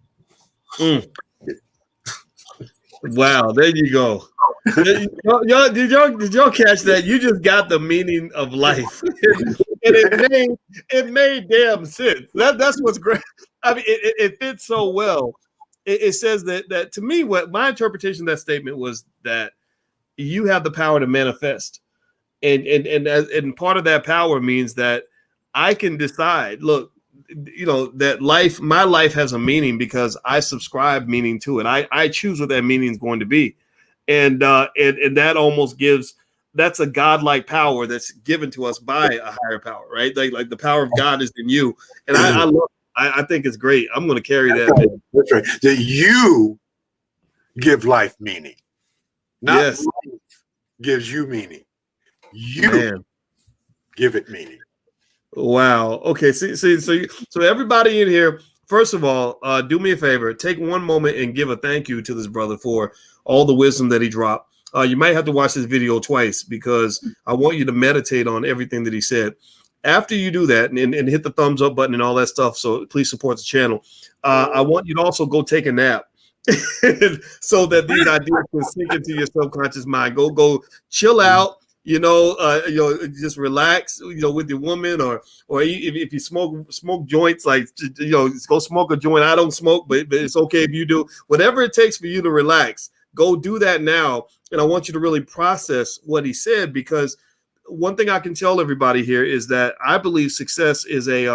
Wow, there you go. Did y'all catch that? You just got the meaning of life. And it made damn sense. That's what's great. I mean, it fits so well. It says that to me, what my interpretation of that statement was that you have the power to manifest. And part of that power means that I can decide, look, that my life has a meaning because I subscribe meaning to it. I choose what that meaning is going to be. And that almost that's a godlike power that's given to us by a higher power, right? Like the power of God is in you. And I love it. I think it's great. I'm going to carry that. That's right. That you give life meaning. Not life gives you meaning. You give it meaning. Wow. Okay. So everybody in here, first of all, do me a favor. Take one moment and give a thank you to this brother for all the wisdom that he dropped. You might have to watch this video twice because I want you to meditate on everything that he said. After you do that and hit the thumbs up button and all that stuff, so please support the channel. I want you to also go take a nap so that these ideas can sink into your subconscious mind. Go chill out. Just relax, with your woman, or if you smoke joints, like, go smoke a joint. I don't smoke, but it's okay if you do. Whatever it takes for you to relax, go do that now. And I want you to really process what he said, because one thing I can tell everybody here is that I believe success is it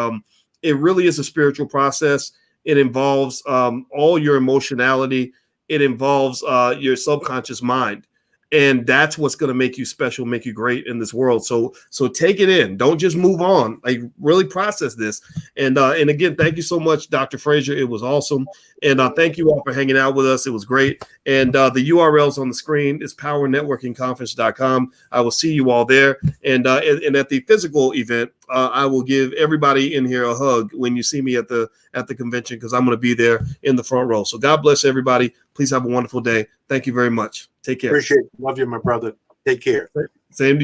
really is a spiritual process. It involves all your emotionality. It involves your subconscious mind. And that's what's going to make you special, make you great in this world. So take it in. Don't just move on. Like, really process this. And again, thank you so much, Dr. Fraser. It was awesome. And thank you all for hanging out with us. It was great. And the URL's on the screen. It's powernetworkingconference.com. I will see you all there. And at the physical event, I will give everybody in here a hug when you see me at the convention, because I'm going to be there in the front row. So God bless everybody. Please have a wonderful day. Thank you very much. Take care. Appreciate it. Love you, my brother. Take care. Same to you.